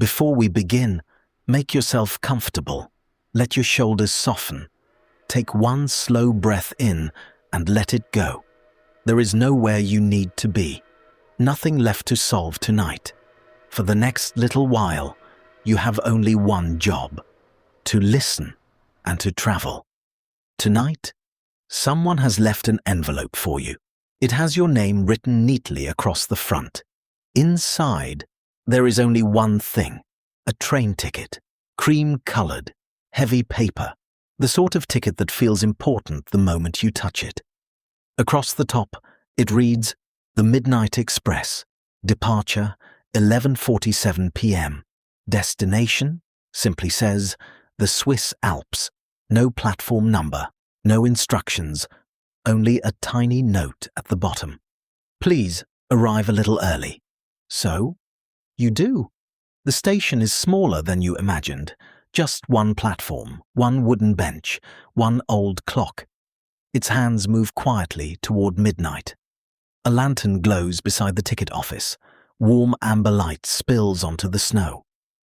Before we begin, make yourself comfortable. Let your shoulders soften. Take one slow breath in and let it go. There is nowhere you need to be. Nothing left to solve tonight. For the next little while, you have only one job: to listen and to travel. Tonight, someone has left an envelope for you. It has your name written neatly across the front. Inside, there is only one thing: a train ticket, cream-colored, heavy paper, the sort of ticket that feels important the moment you touch it. Across the top, it reads, "The Midnight Express, departure 11:47 p.m. Destination," simply says, "the Swiss Alps." No platform number, no instructions, only a tiny note at the bottom. "Please arrive a little early." So, you do. The station is smaller than you imagined. Just one platform, one wooden bench, one old clock. Its hands move quietly toward midnight. A lantern glows beside the ticket office. Warm amber light spills onto the snow.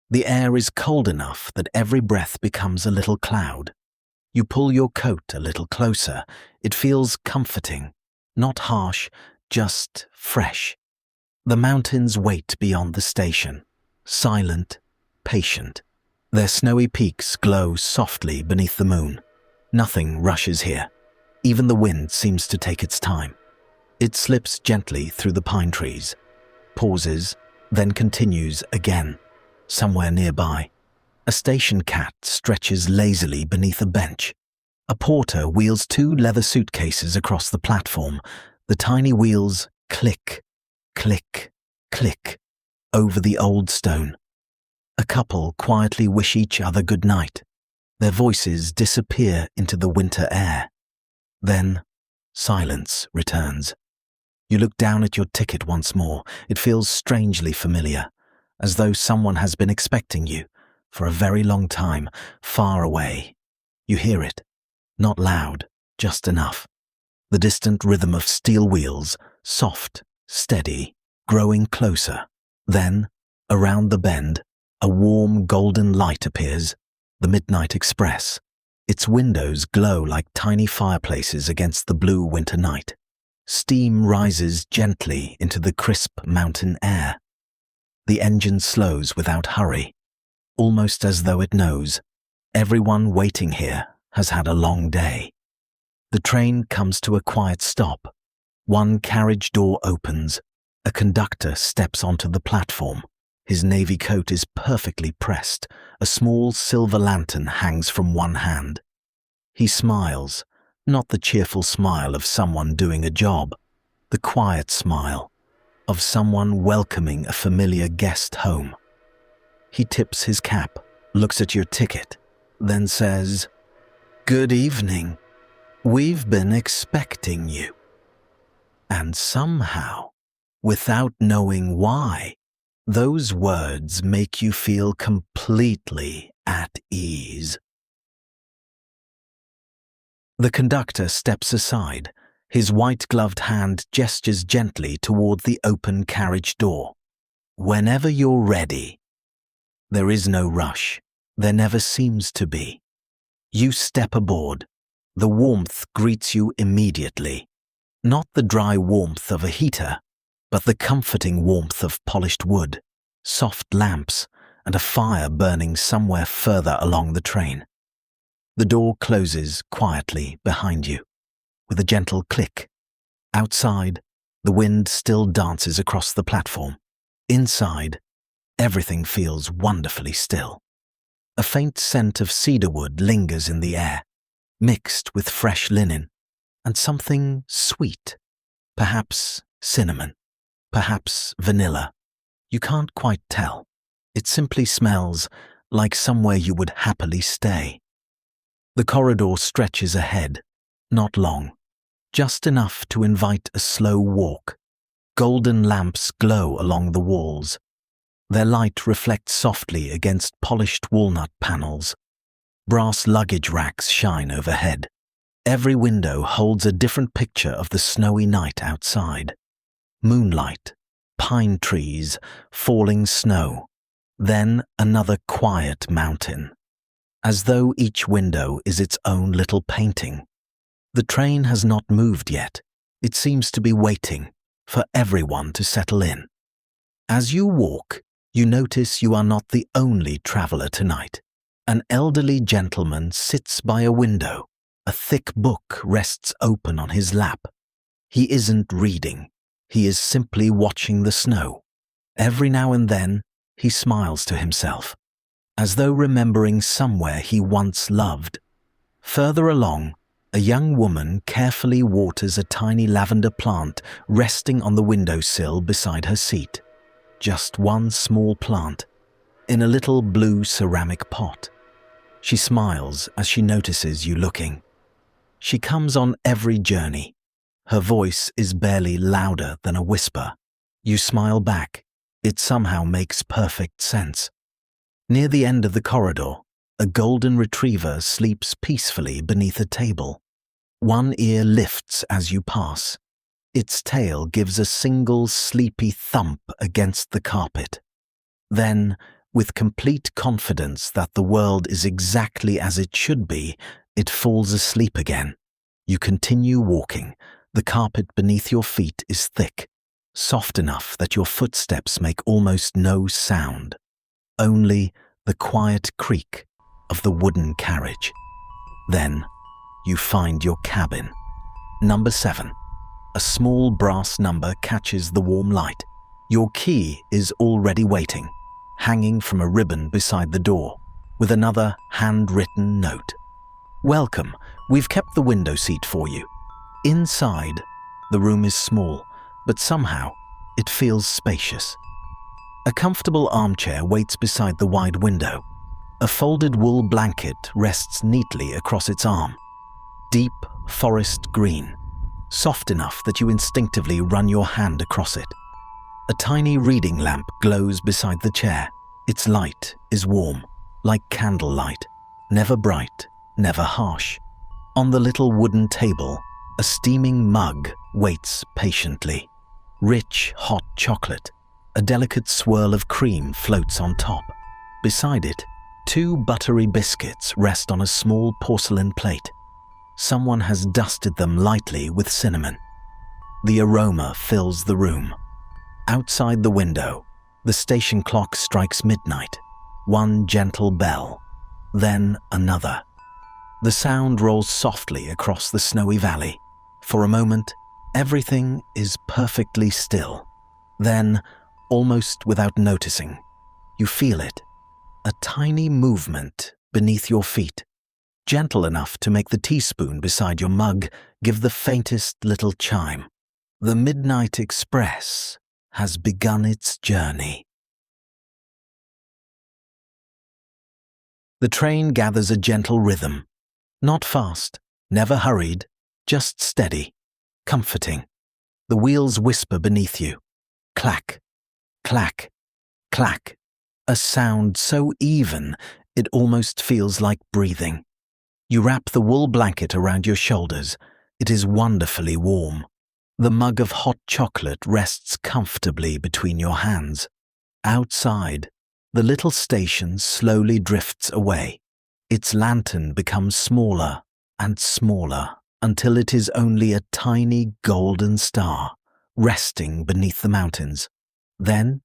The air is cold enough that every breath becomes a little cloud. You pull your coat a little closer. It feels comforting, not harsh, just fresh. The mountains wait beyond the station, silent, patient. Their snowy peaks glow softly beneath the moon. Nothing rushes here. Even the wind seems to take its time. It slips gently through the pine trees, pauses, then continues again. Somewhere nearby, a station cat stretches lazily beneath a bench. A porter wheels 2 leather suitcases across the platform. The tiny wheels click, click, click over the old stone. A couple quietly wish each other good night. Their voices disappear into the winter air. Then, silence returns. You look down at your ticket once more. It feels strangely familiar, as though someone has been expecting you for a very long time, far away. You hear it, not loud, just enough. The distant rhythm of steel wheels, soft, steady, growing closer. Then, around the bend, a warm golden light appears, the Midnight Express. Its windows glow like tiny fireplaces against the blue winter night. Steam rises gently into the crisp mountain air. The engine slows without hurry, almost as though it knows everyone waiting here has had a long day. The train comes to a quiet stop. One carriage door opens. A conductor steps onto the platform. His navy coat is perfectly pressed. A small silver lantern hangs from one hand. He smiles, not the cheerful smile of someone doing a job, the quiet smile of someone welcoming a familiar guest home. He tips his cap, looks at your ticket, then says, "Good evening. We've been expecting you." And somehow, without knowing why, those words make you feel completely at ease. The conductor steps aside. His white-gloved hand gestures gently toward the open carriage door. "Whenever you're ready." There is no rush. There never seems to be. You step aboard. The warmth greets you immediately. Not the dry warmth of a heater, but the comforting warmth of polished wood, soft lamps, and a fire burning somewhere further along the train. The door closes quietly behind you, with a gentle click. Outside, the wind still dances across the platform. Inside, everything feels wonderfully still. A faint scent of cedarwood lingers in the air, mixed with fresh linen, and something sweet, perhaps cinnamon, perhaps vanilla. You can't quite tell. It simply smells like somewhere you would happily stay. The corridor stretches ahead, not long, just enough to invite a slow walk. Golden lamps glow along the walls. Their light reflects softly against polished walnut panels. Brass luggage racks shine overhead. Every window holds a different picture of the snowy night outside. Moonlight, pine trees, falling snow, Then another quiet mountain, as though each window is its own little painting. The train has not moved yet. It seems to be waiting for everyone to settle in. As you walk, you notice you are not the only traveler tonight. An elderly gentleman sits by a window. A thick book rests open on his lap. He isn't reading. He is simply watching the snow. Every now and then, he smiles to himself, as though remembering somewhere he once loved. Further along, a young woman carefully waters a tiny lavender plant resting on the windowsill beside her seat. Just one small plant, in a little blue ceramic pot. She smiles as she notices you looking. She comes on every journey. Her voice is barely louder than a whisper. You smile back. It somehow makes perfect sense. Near the end of the corridor, a golden retriever sleeps peacefully beneath a table. One ear lifts as you pass. Its tail gives a single sleepy thump against the carpet. Then, with complete confidence that the world is exactly as it should be, it falls asleep again. You continue walking. The carpet beneath your feet is thick, soft enough that your footsteps make almost no sound. Only the quiet creak of the wooden carriage. Then, you find your cabin. Number 7. A small brass number catches the warm light. Your key is already waiting, hanging from a ribbon beside the door, with another handwritten note. Welcome, we've kept the window seat for you. Inside, the room is small, but somehow it feels spacious. A comfortable armchair waits beside the wide window. A folded wool blanket rests neatly across its arm. Deep forest green, soft enough that you instinctively run your hand across it. A tiny reading lamp glows beside the chair. Its light is warm, like candlelight, never bright, never harsh. On the little wooden table, a steaming mug waits patiently. Rich, hot chocolate. A delicate swirl of cream floats on top. Beside it, 2 buttery biscuits rest on a small porcelain plate. Someone has dusted them lightly with cinnamon. The aroma fills the room. Outside the window, the station clock strikes midnight. One gentle bell, then another. The sound rolls softly across the snowy valley. For a moment, everything is perfectly still. Then, almost without noticing, you feel it. A tiny movement beneath your feet, gentle enough to make the teaspoon beside your mug give the faintest little chime. The Midnight Express has begun its journey. The train gathers a gentle rhythm. Not fast, never hurried, just steady, comforting. The wheels whisper beneath you. Clack, clack, clack. A sound so even, it almost feels like breathing. You wrap the wool blanket around your shoulders. It is wonderfully warm. The mug of hot chocolate rests comfortably between your hands. Outside, the little station slowly drifts away. Its lantern becomes smaller and smaller until it is only a tiny golden star resting beneath the mountains. Then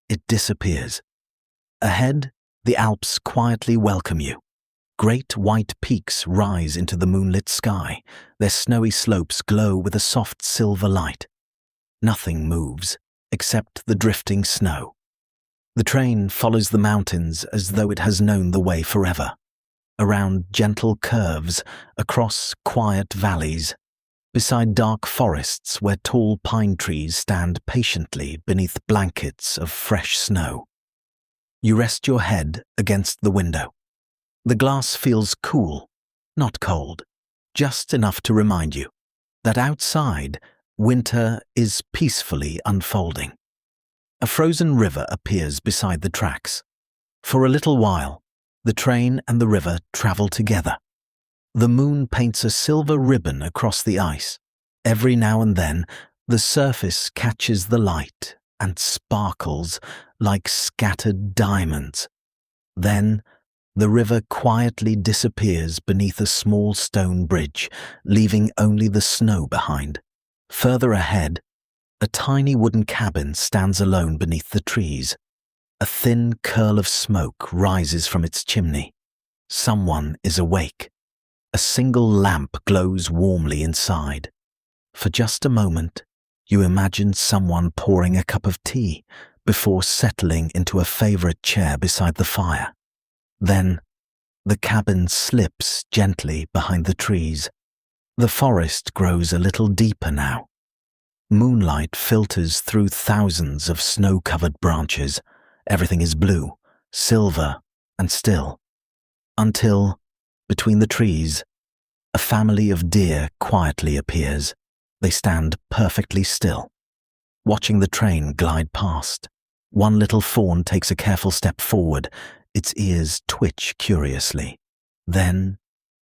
it disappears. Ahead, the Alps quietly welcome you. Great white peaks rise into the moonlit sky. Their snowy slopes glow with a soft silver light. Nothing moves except the drifting snow. The train follows the mountains as though it has known the way forever. Around gentle curves, across quiet valleys, beside dark forests where tall pine trees stand patiently beneath blankets of fresh snow. You rest your head against the window. The glass feels cool, not cold, just enough to remind you that outside, winter is peacefully unfolding. A frozen river appears beside the tracks. For a little while, the train and the river travel together. The moon paints a silver ribbon across the ice. Every now and then, the surface catches the light and sparkles like scattered diamonds. Then, the river quietly disappears beneath a small stone bridge, leaving only the snow behind. Further ahead, a tiny wooden cabin stands alone beneath the trees. A thin curl of smoke rises from its chimney. Someone is awake. A single lamp glows warmly inside. For just a moment, you imagine someone pouring a cup of tea before settling into a favorite chair beside the fire. Then, the cabin slips gently behind the trees. The forest grows a little deeper now. Moonlight filters through thousands of snow-covered branches. Everything is blue, silver, and still. Until, between the trees, a family of deer quietly appears. They stand perfectly still, watching the train glide past. One little fawn takes a careful step forward, its ears twitch curiously. Then,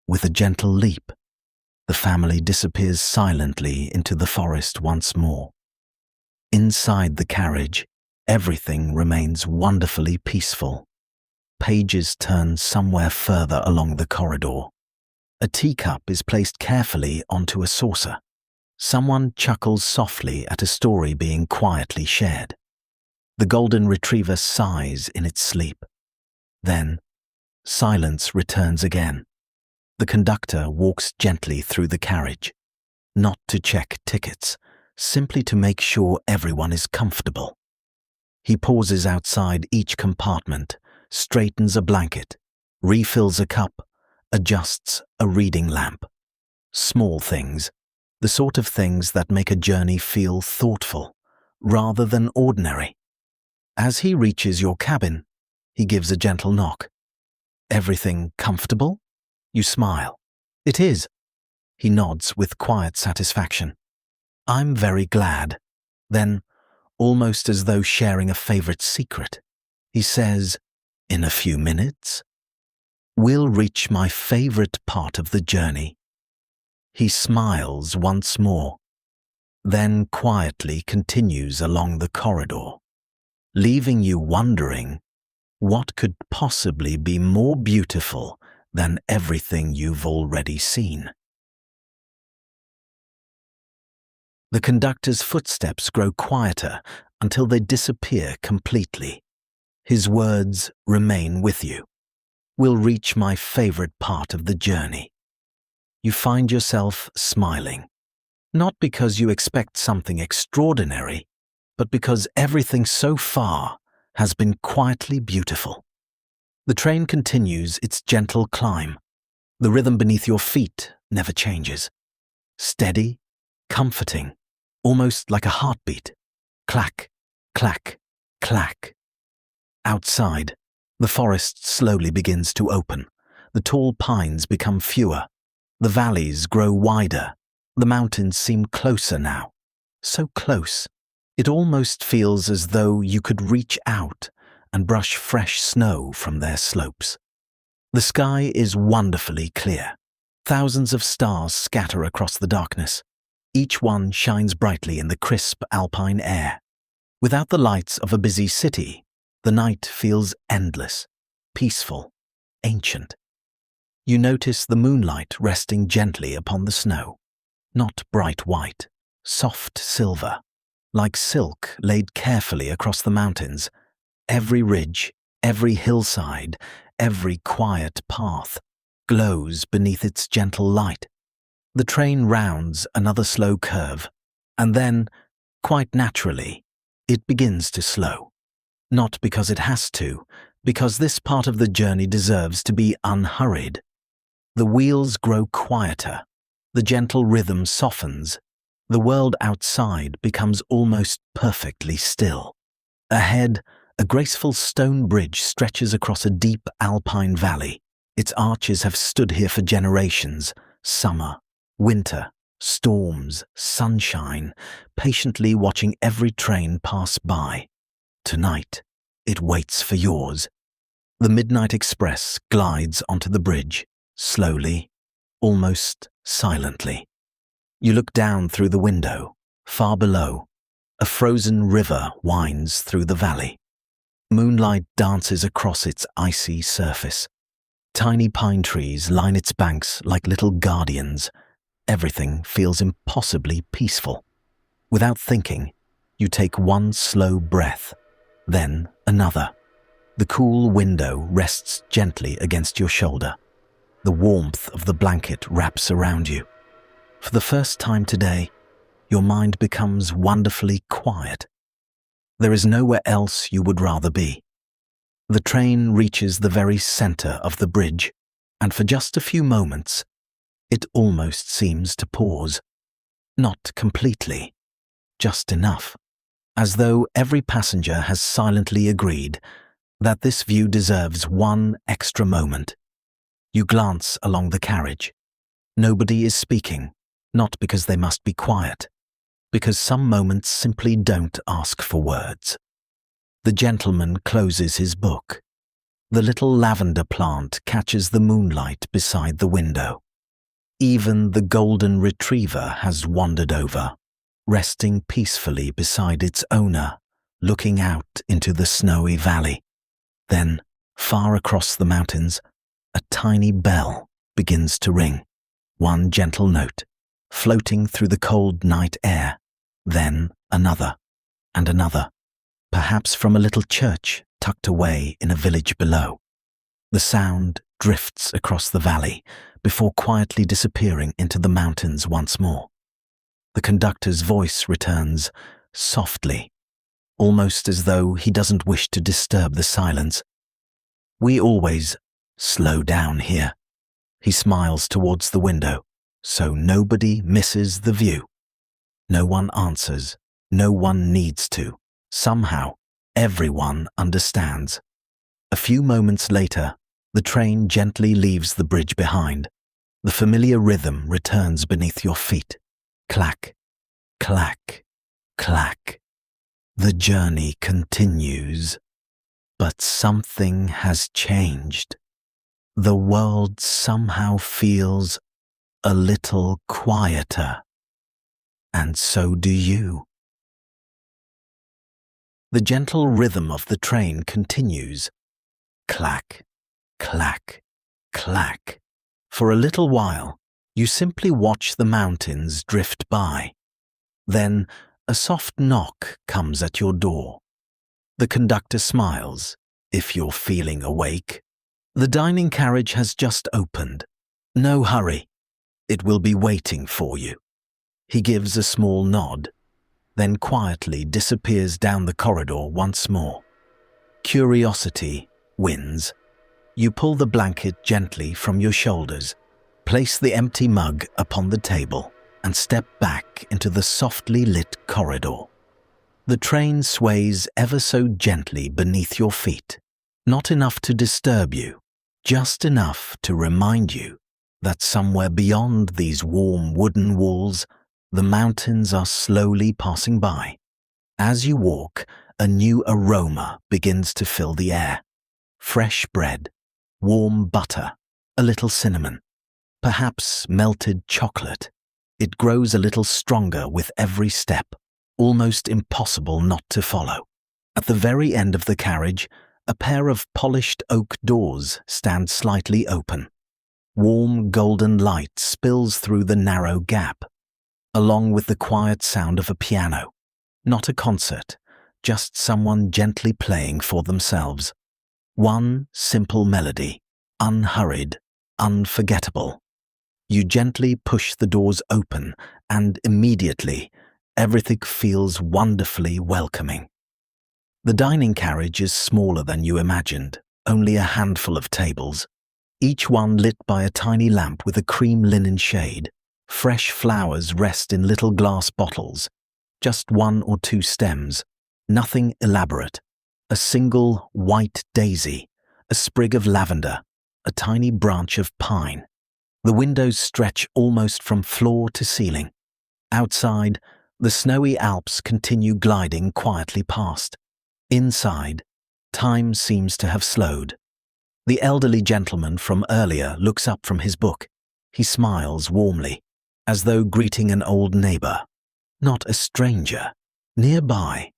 with a gentle leap, the family disappears silently into the forest once more. Inside the carriage, everything remains wonderfully peaceful. Pages turn somewhere further along the corridor. A teacup is placed carefully onto a saucer. Someone chuckles softly at a story being quietly shared. The golden retriever sighs in its sleep. Then, silence returns again. The conductor walks gently through the carriage, not to check tickets, simply to make sure everyone is comfortable. He pauses outside each compartment, straightens a blanket, refills a cup, adjusts a reading lamp. Small things, the sort of things that make a journey feel thoughtful, rather than ordinary. As he reaches your cabin, he gives a gentle knock. "Everything comfortable?" You smile. "It is." He nods with quiet satisfaction. "I'm very glad." Then, almost as though sharing a favorite secret, he says, "In a few minutes, we'll reach my favorite part of the journey." He smiles once more, then quietly continues along the corridor, leaving you wondering what could possibly be more beautiful than everything you've already seen. The conductor's footsteps grow quieter until they disappear completely. His words remain with you. "We'll reach my favorite part of the journey." You find yourself smiling, not because you expect something extraordinary, but because everything so far has been quietly beautiful. The train continues its gentle climb. The rhythm beneath your feet never changes. Steady, comforting, almost like a heartbeat. Clack, clack, clack. Outside, the forest slowly begins to open. The tall pines become fewer. The valleys grow wider. The mountains seem closer now. So close, it almost feels as though you could reach out and brush fresh snow from their slopes. The sky is wonderfully clear. Thousands of stars scatter across the darkness. Each one shines brightly in the crisp alpine air. Without the lights of a busy city, the night feels endless, peaceful, ancient. You notice the moonlight resting gently upon the snow. Not bright white, soft silver, like silk laid carefully across the mountains. Every ridge, every hillside, every quiet path glows beneath its gentle light. The train rounds another slow curve, and then, quite naturally, it begins to slow. Not because it has to, because this part of the journey deserves to be unhurried. The wheels grow quieter, the gentle rhythm softens, the world outside becomes almost perfectly still. Ahead, a graceful stone bridge stretches across a deep alpine valley. Its arches have stood here for generations, summer, winter, storms, sunshine, patiently watching every train pass by. Tonight, it waits for yours. The Midnight Express glides onto the bridge, slowly, almost silently. You look down through the window. Far below, a frozen river winds through the valley. Moonlight dances across its icy surface. Tiny pine trees line its banks like little guardians. Everything feels impossibly peaceful. Without thinking, you take one slow breath, then another. The cool window rests gently against your shoulder. The warmth of the blanket wraps around you. For the first time today, your mind becomes wonderfully quiet. There is nowhere else you would rather be. The train reaches the very center of the bridge, and for just a few moments, it almost seems to pause. Not completely, just enough, as though every passenger has silently agreed that this view deserves one extra moment. You glance along the carriage. Nobody is speaking, not because they must be quiet, because some moments simply don't ask for words. The gentleman closes his book. The little lavender plant catches the moonlight beside the window. Even the golden retriever has wandered over, resting peacefully beside its owner, looking out into the snowy valley. Then, far across the mountains, a tiny bell begins to ring. One gentle note, floating through the cold night air. Then another, and another, perhaps from a little church tucked away in a village below. The sound drifts across the valley before quietly disappearing into the mountains once more. The conductor's voice returns softly, almost as though he doesn't wish to disturb the silence. We always slow down here. He smiles towards the window, so nobody misses the view. No one answers. No one needs to. Somehow, everyone understands. A few moments later, the train gently leaves the bridge behind. The familiar rhythm returns beneath your feet. Clack, clack, clack. The journey continues. But something has changed. The world somehow feels a little quieter. And so do you. The gentle rhythm of the train continues. Clack, clack, clack. For a little while, you simply watch the mountains drift by. Then a soft knock comes at your door. The conductor smiles, if you're feeling awake. The dining carriage has just opened. No hurry. It will be waiting for you. He gives a small nod, then quietly disappears down the corridor once more. Curiosity wins. You pull the blanket gently from your shoulders, place the empty mug upon the table, and step back into the softly lit corridor. The train sways ever so gently beneath your feet, not enough to disturb you, just enough to remind you that somewhere beyond these warm wooden walls, the mountains are slowly passing by. As you walk, a new aroma begins to fill the air. Fresh bread, warm butter, a little cinnamon, perhaps melted chocolate. It grows a little stronger with every step, almost impossible not to follow. At the very end of the carriage, a pair of polished oak doors stand slightly open. Warm golden light spills through the narrow gap, along with the quiet sound of a piano. Not a concert, just someone gently playing for themselves. One simple melody, unhurried, unforgettable. You gently push the doors open, and immediately, everything feels wonderfully welcoming. The dining carriage is smaller than you imagined, only a handful of tables, each one lit by a tiny lamp with a cream linen shade. Fresh flowers rest in little glass bottles, just one or two stems, nothing elaborate. A single white daisy, a sprig of lavender, a tiny branch of pine. The windows stretch almost from floor to ceiling. Outside, the snowy Alps continue gliding quietly past. Inside, time seems to have slowed. The elderly gentleman from earlier looks up from his book. He smiles warmly, as though greeting an old neighbor, not a stranger, nearby.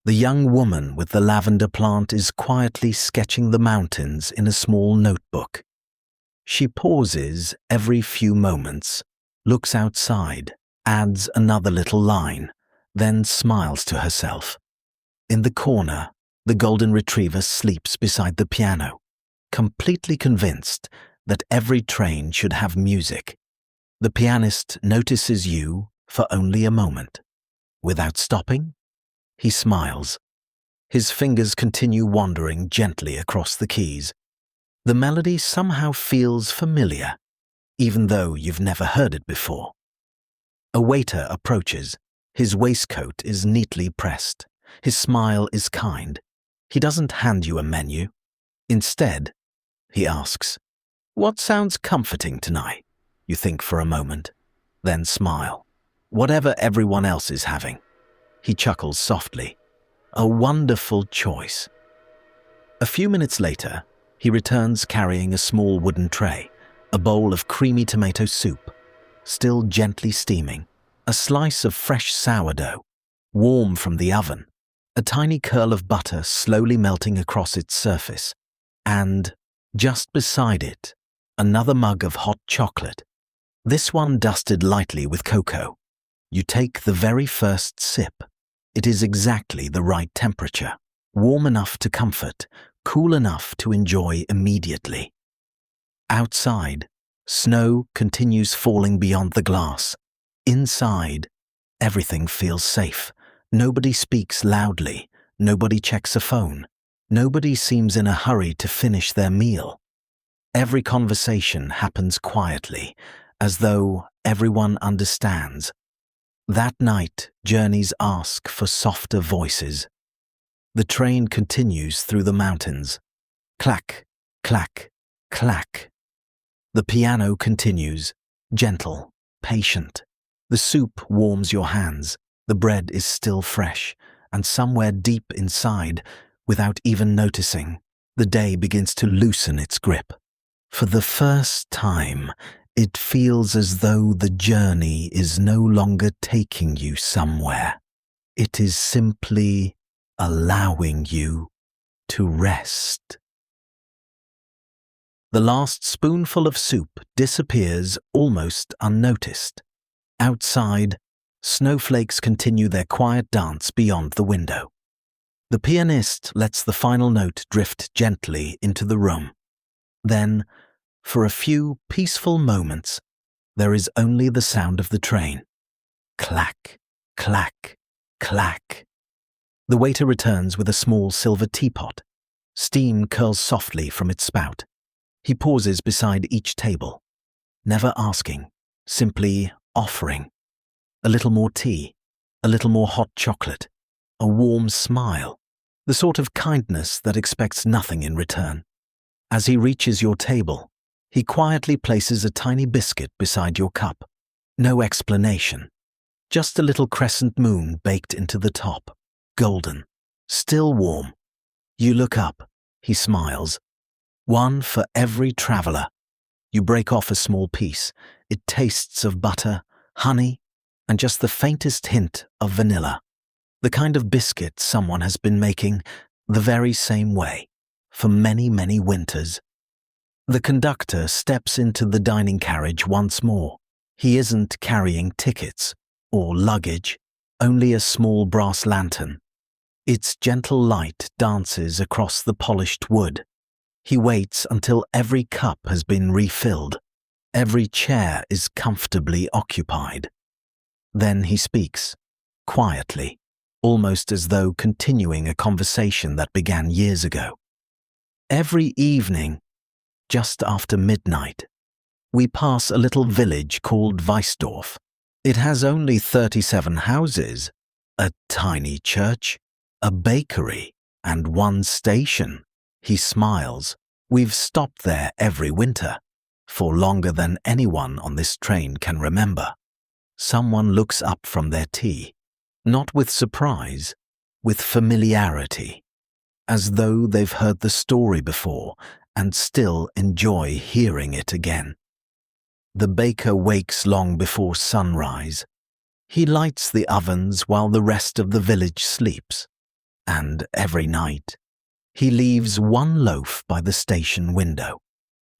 The young woman with the lavender plant is quietly sketching the mountains in a small notebook. She pauses every few moments, looks outside, adds another little line, then smiles to herself. In the corner, the golden retriever sleeps beside the piano, completely convinced that every train should have music. The pianist notices you for only a moment. Without stopping, he smiles. His fingers continue wandering gently across the keys. The melody somehow feels familiar, even though you've never heard it before. A waiter approaches. His waistcoat is neatly pressed. His smile is kind. He doesn't hand you a menu. Instead, he asks, "What sounds comforting tonight?" You think for a moment, then smile. "Whatever everyone else is having." He chuckles softly. "A wonderful choice." A few minutes later, he returns carrying a small wooden tray, a bowl of creamy tomato soup, still gently steaming, a slice of fresh sourdough, warm from the oven, a tiny curl of butter slowly melting across its surface, and, just beside it, another mug of hot chocolate, this one dusted lightly with cocoa. You take the very first sip. It is exactly the right temperature, warm enough to comfort, cool enough to enjoy immediately. Outside, snow continues falling beyond the glass. Inside, everything feels safe. Nobody speaks loudly. Nobody checks a phone. Nobody seems in a hurry to finish their meal. Every conversation happens quietly, as though everyone understands. That night, journeys ask for softer voices. The train continues through the mountains. Clack, clack, clack. The piano continues, gentle, patient. The soup warms your hands. The bread is still fresh, and somewhere deep inside, without even noticing, the day begins to loosen its grip. For the first time, it feels as though the journey is no longer taking you somewhere. It is simply allowing you to rest. The last spoonful of soup disappears almost unnoticed. Outside, snowflakes continue their quiet dance beyond the window. The pianist lets the final note drift gently into the room. Then, for a few peaceful moments, there is only the sound of the train. Clack, clack, clack. The waiter returns with a small silver teapot. Steam curls softly from its spout. He pauses beside each table, never asking, simply offering. A little more tea, a little more hot chocolate, a warm smile, the sort of kindness that expects nothing in return. As he reaches your table, he quietly places a tiny biscuit beside your cup. No explanation, just a little crescent moon baked into the top, golden, still warm. You look up, he smiles. One for every traveler. You break off a small piece. It tastes of butter, honey, and just the faintest hint of vanilla. The kind of biscuit someone has been making the very same way for many, many winters. The conductor steps into the dining carriage once more. He isn't carrying tickets or luggage, only a small brass lantern. Its gentle light dances across the polished wood. He waits until every cup has been refilled. Every chair is comfortably occupied. Then he speaks, quietly, almost as though continuing a conversation that began years ago. Every evening, just after midnight, we pass a little village called Weisdorf. It has only 37 houses, a tiny church, a bakery, and one station. He smiles. We've stopped there every winter, for longer than anyone on this train can remember. Someone looks up from their tea, not with surprise, with familiarity, as though they've heard the story before and still enjoy hearing it again. The baker wakes long before sunrise. He lights the ovens while the rest of the village sleeps. And every night, he leaves one loaf by the station window,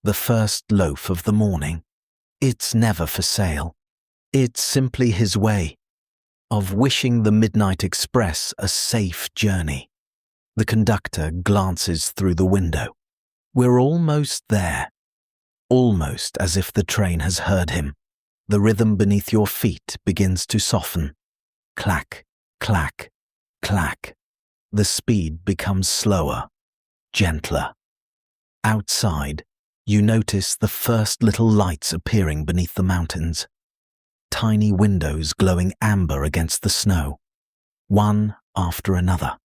the first loaf of the morning. It's never for sale. It's simply his way of wishing the Midnight Express a safe journey. The conductor glances through the window. We're almost there. Almost as if the train has heard him. The rhythm beneath your feet begins to soften. Clack, clack, clack. The speed becomes slower, gentler. Outside, you notice the first little lights appearing beneath the mountains. Tiny windows glowing amber against the snow, one after another,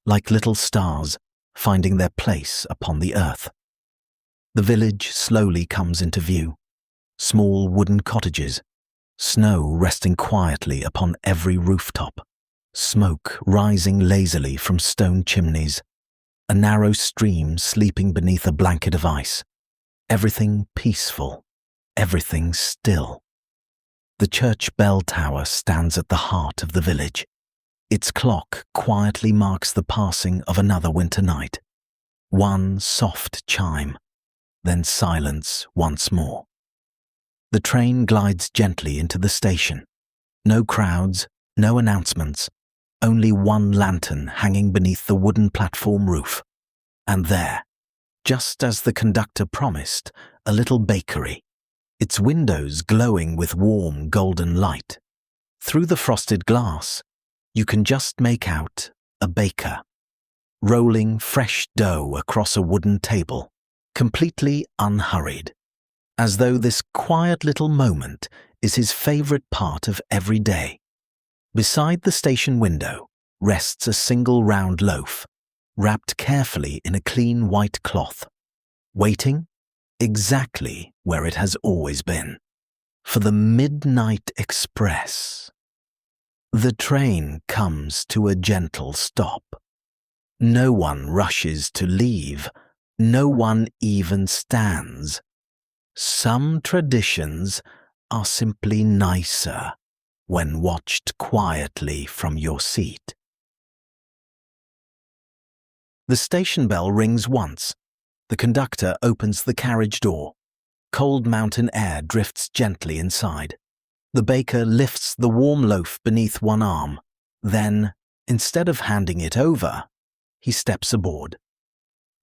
like little stars finding their place upon the earth. The village slowly comes into view. Small wooden cottages, snow resting quietly upon every rooftop, smoke rising lazily from stone chimneys, a narrow stream sleeping beneath a blanket of ice. Everything peaceful, everything still. The church bell tower stands at the heart of the village. Its clock quietly marks the passing of another winter night. One soft chime, then silence once more. The train glides gently into the station. No crowds, no announcements, only one lantern hanging beneath the wooden platform roof. And there, just as the conductor promised, a little bakery, its windows glowing with warm golden light. Through the frosted glass, you can just make out a baker, rolling fresh dough across a wooden table, completely unhurried, as though this quiet little moment is his favorite part of every day. Beside the station window rests a single round loaf, wrapped carefully in a clean white cloth, waiting exactly where it has always been, for the Midnight Express. The train comes to a gentle stop. No one rushes to leave. No one even stands. Some traditions are simply nicer when watched quietly from your seat. The station bell rings once. The conductor opens the carriage door. Cold mountain air drifts gently inside. The baker lifts the warm loaf beneath one arm. Then, instead of handing it over, he steps aboard.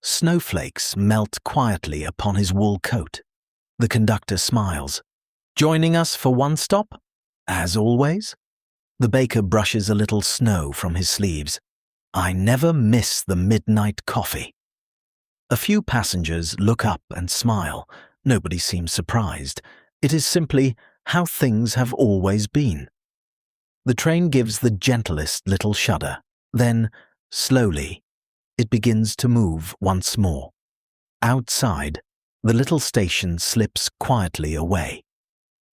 Snowflakes melt quietly upon his wool coat. The conductor smiles. Joining us for one stop? As always? The baker brushes a little snow from his sleeves. I never miss the midnight coffee. A few passengers look up and smile. Nobody seems surprised. It is simply how things have always been. The train gives the gentlest little shudder. Then, slowly, it begins to move once more. Outside, the little station slips quietly away.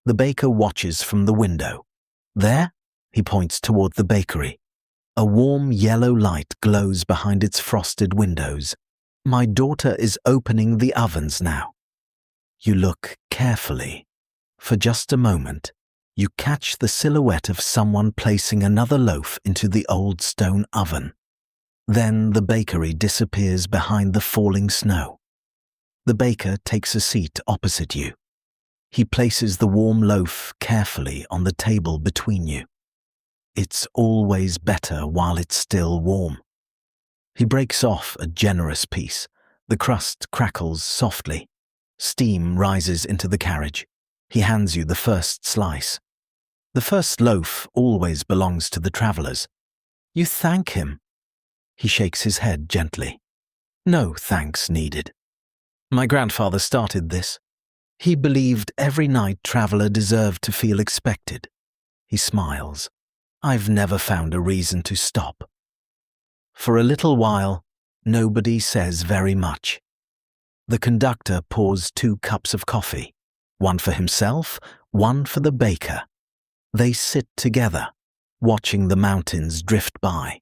The baker watches from the window. There, he points toward the bakery. A warm yellow light glows behind its frosted windows. My daughter is opening the ovens now. You look carefully. For just a moment, you catch the silhouette of someone placing another loaf into the old stone oven. Then the bakery disappears behind the falling snow. The baker takes a seat opposite you. He places the warm loaf carefully on the table between you. It's always better while it's still warm. He breaks off a generous piece. The crust crackles softly. Steam rises into the carriage. He hands you the first slice. The first loaf always belongs to the travellers. You thank him. He shakes his head gently. No thanks needed. My grandfather started this. He believed every night traveller deserved to feel expected. He smiles. I've never found a reason to stop. For a little while, nobody says very much. The conductor pours 2 cups of coffee, one for himself, one for the baker. They sit together, watching the mountains drift by,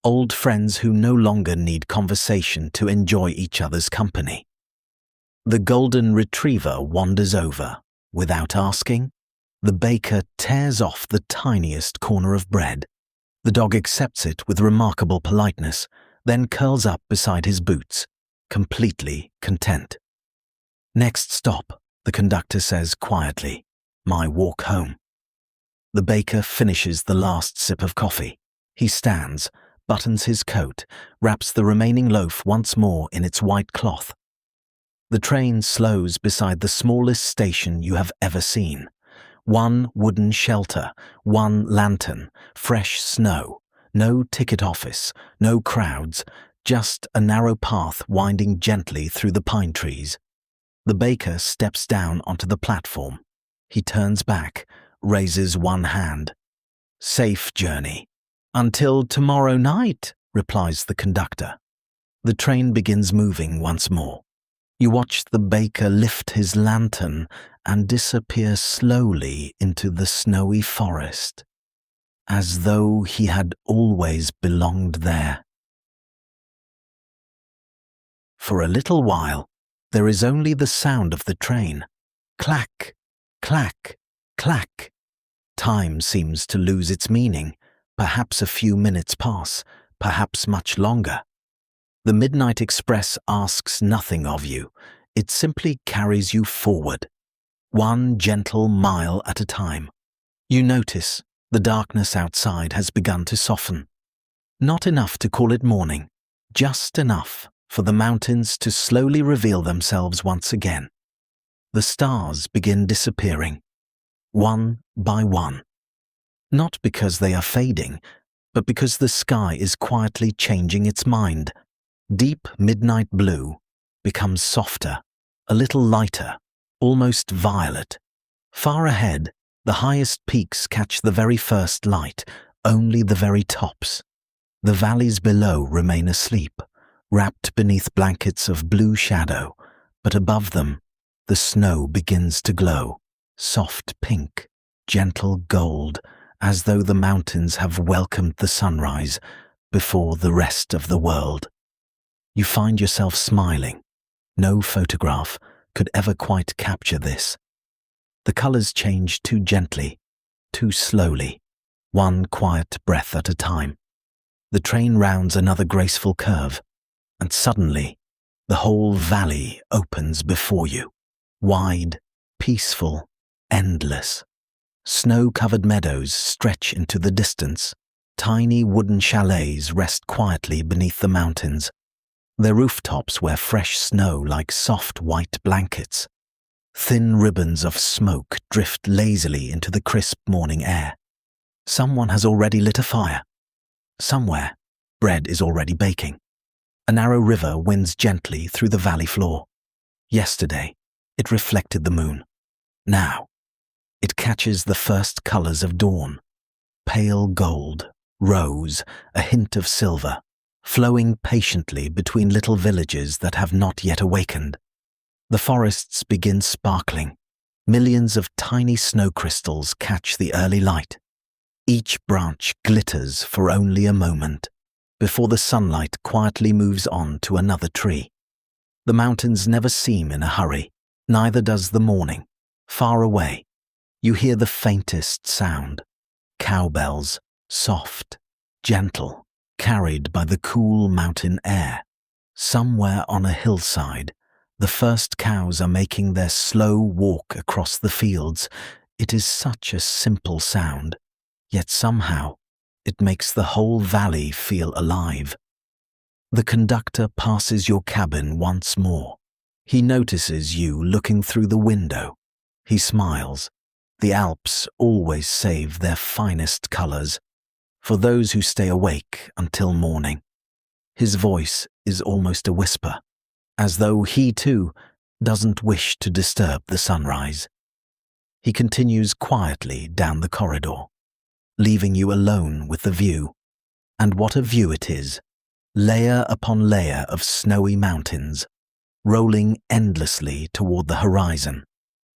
old friends who no longer need conversation to enjoy each other's company. The golden retriever wanders over. Without asking, the baker tears off the tiniest corner of bread. The dog accepts it with remarkable politeness, then curls up beside his boots, completely content. "Next stop," the conductor says quietly, "my walk home." The baker finishes the last sip of coffee. He stands, buttons his coat, wraps the remaining loaf once more in its white cloth. The train slows beside the smallest station you have ever seen. One wooden shelter, one lantern, fresh snow, no ticket office, no crowds, just a narrow path winding gently through the pine trees. The baker steps down onto the platform. He turns back, raises one hand. "Safe journey." "Until tomorrow night," replies the conductor. The train begins moving once more. You watch the baker lift his lantern and disappear slowly into the snowy forest, as though he had always belonged there. For a little while, there is only the sound of the train. Clack, clack, clack. Time seems to lose its meaning. Perhaps a few minutes pass, perhaps much longer. The Midnight Express asks nothing of you. It simply carries you forward, one gentle mile at a time. You notice the darkness outside has begun to soften. Not enough to call it morning, just enough for the mountains to slowly reveal themselves once again. The stars begin disappearing, one by one. Not because they are fading, but because the sky is quietly changing its mind. Deep midnight blue becomes softer, a little lighter, almost violet. Far ahead, the highest peaks catch the very first light, only the very tops. The valleys below remain asleep, wrapped beneath blankets of blue shadow, but above them, the snow begins to glow, soft pink, gentle gold, as though the mountains have welcomed the sunrise before the rest of the world. You find yourself smiling. No photograph could ever quite capture this. The colors change too gently, too slowly, one quiet breath at a time. The train rounds another graceful curve, and suddenly, the whole valley opens before you. Wide, peaceful, endless. Snow-covered meadows stretch into the distance. Tiny wooden chalets rest quietly beneath the mountains. Their rooftops wear fresh snow like soft white blankets. Thin ribbons of smoke drift lazily into the crisp morning air. Someone has already lit a fire. Somewhere, bread is already baking. A narrow river winds gently through the valley floor. Yesterday, it reflected the moon. Now, it catches the first colors of dawn. Pale gold, rose, a hint of silver, flowing patiently between little villages that have not yet awakened. The forests begin sparkling. Millions of tiny snow crystals catch the early light. Each branch glitters for only a moment, before the sunlight quietly moves on to another tree. The mountains never seem in a hurry, neither does the morning. Far away, you hear the faintest sound. Cowbells, soft, gentle, carried by the cool mountain air. Somewhere on a hillside, the first cows are making their slow walk across the fields. It is such a simple sound, yet somehow it makes the whole valley feel alive. The conductor passes your cabin once more. He notices you looking through the window. He smiles. The Alps always save their finest colors for those who stay awake until morning. His voice is almost a whisper, as though he too doesn't wish to disturb the sunrise. He continues quietly down the corridor, leaving you alone with the view. And what a view it is, layer upon layer of snowy mountains, rolling endlessly toward the horizon,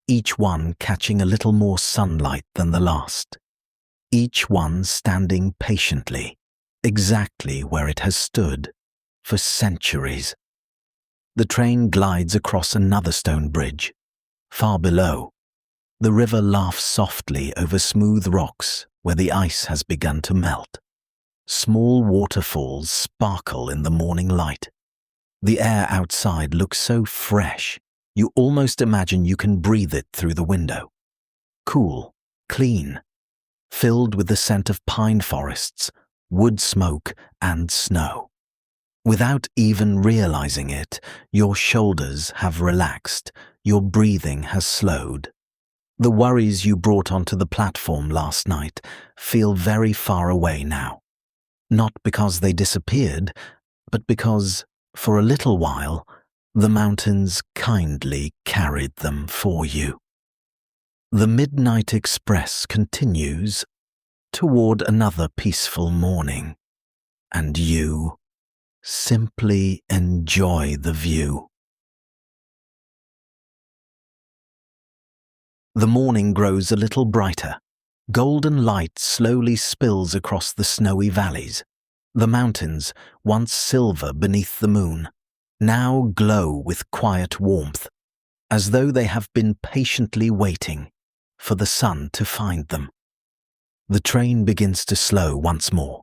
each one catching a little more sunlight than the last. Each one standing patiently, exactly where it has stood for centuries. The train glides across another stone bridge. Far below, the river laughs softly over smooth rocks where the ice has begun to melt. Small waterfalls sparkle in the morning light. The air outside looks so fresh, you almost imagine you can breathe it through the window. Cool, clean, filled with the scent of pine forests, wood smoke, and snow. Without even realizing it, your shoulders have relaxed, your breathing has slowed. The worries you brought onto the platform last night feel very far away now. Not because they disappeared, but because, for a little while, the mountains kindly carried them for you. The Midnight Express continues toward another peaceful morning, and you simply enjoy the view. The morning grows a little brighter. Golden light slowly spills across the snowy valleys. The mountains, once silver beneath the moon, now glow with quiet warmth, as though they have been patiently waiting for the sun to find them. The train begins to slow once more,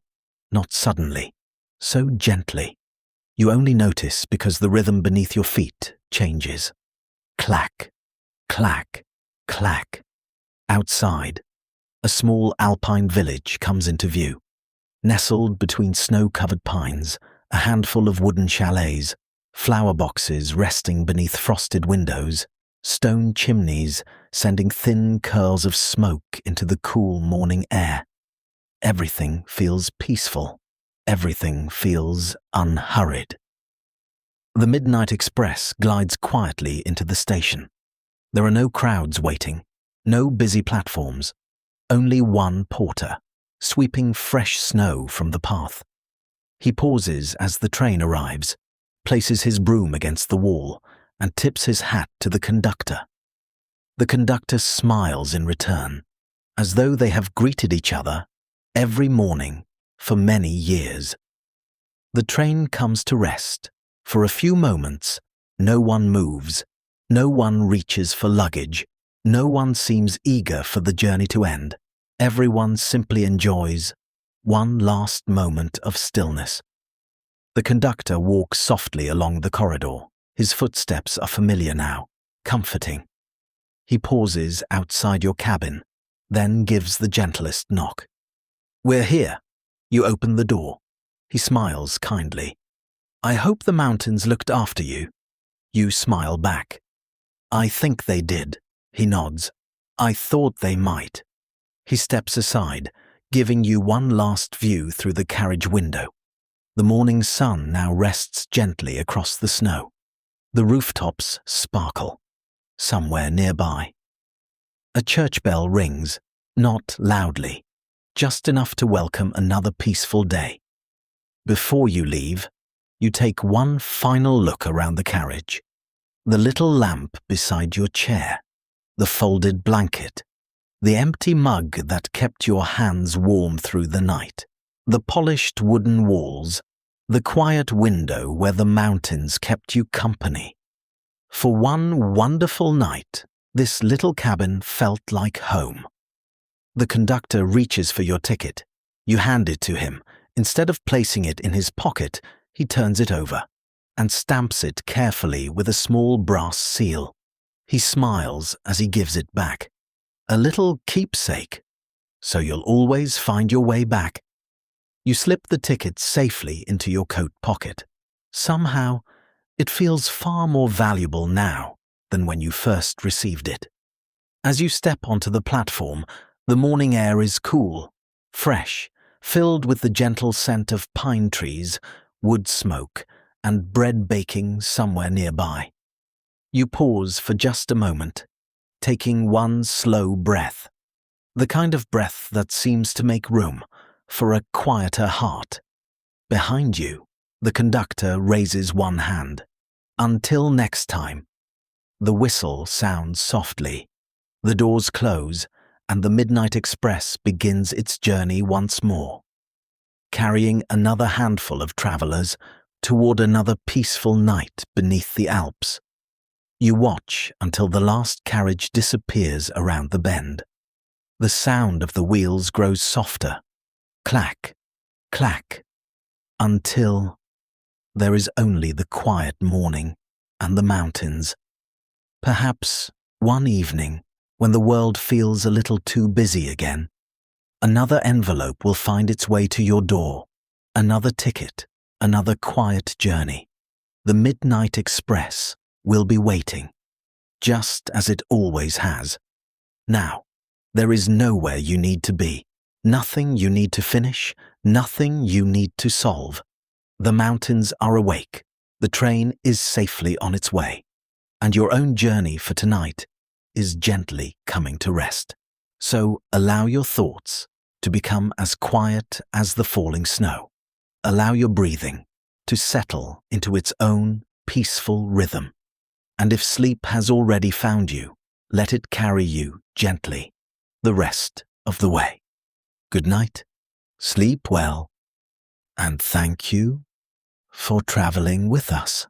not suddenly, so gently. You only notice because the rhythm beneath your feet changes. Clack, clack, clack. Outside, a small alpine village comes into view. Nestled between snow-covered pines, a handful of wooden chalets, flower boxes resting beneath frosted windows, stone chimneys sending thin curls of smoke into the cool morning air. Everything feels peaceful. Everything feels unhurried. The Midnight Express glides quietly into the station. There are no crowds waiting, no busy platforms, only one porter, sweeping fresh snow from the path. He pauses as the train arrives, places his broom against the wall, and tips his hat to the conductor. The conductor smiles in return, as though they have greeted each other every morning for many years. The train comes to rest. For a few moments, no one moves, no one reaches for luggage, no one seems eager for the journey to end. Everyone simply enjoys one last moment of stillness. The conductor walks softly along the corridor. His footsteps are familiar now, comforting. He pauses outside your cabin, then gives the gentlest knock. "We're here." You open the door. He smiles kindly. "I hope the mountains looked after you." You smile back. "I think they did." He nods. "I thought they might." He steps aside, giving you one last view through the carriage window. The morning sun now rests gently across the snow. The rooftops sparkle. Somewhere nearby, a church bell rings, not loudly, just enough to welcome another peaceful day. Before you leave, you take one final look around the carriage. The little lamp beside your chair, the folded blanket, the empty mug that kept your hands warm through the night, the polished wooden walls, the quiet window where the mountains kept you company. For one wonderful night, this little cabin felt like home. The conductor reaches for your ticket. You hand it to him. Instead of placing it in his pocket, he turns it over and stamps it carefully with a small brass seal. He smiles as he gives it back. A little keepsake, so you'll always find your way back. You slip the ticket safely into your coat pocket. Somehow, it feels far more valuable now than when you first received it. As you step onto the platform, the morning air is cool, fresh, filled with the gentle scent of pine trees, wood smoke, and bread baking somewhere nearby. You pause for just a moment, taking one slow breath, the kind of breath that seems to make room for a quieter heart. Behind you, the conductor raises one hand. Until next time. The whistle sounds softly. The doors close, and the Midnight Express begins its journey once more, carrying another handful of travelers toward another peaceful night beneath the Alps. You watch until the last carriage disappears around the bend. The sound of the wheels grows softer. Clack, clack, until there is only the quiet morning and the mountains. Perhaps one evening, when the world feels a little too busy again, another envelope will find its way to your door, another ticket, another quiet journey. The Midnight Express will be waiting, just as it always has. Now, there is nowhere you need to be, nothing you need to finish, nothing you need to solve. The mountains are awake, the train is safely on its way, and your own journey for tonight is gently coming to rest. So allow your thoughts to become as quiet as the falling snow. Allow your breathing to settle into its own peaceful rhythm. And if sleep has already found you, let it carry you gently the rest of the way. Good night, sleep well, and thank you for traveling with us.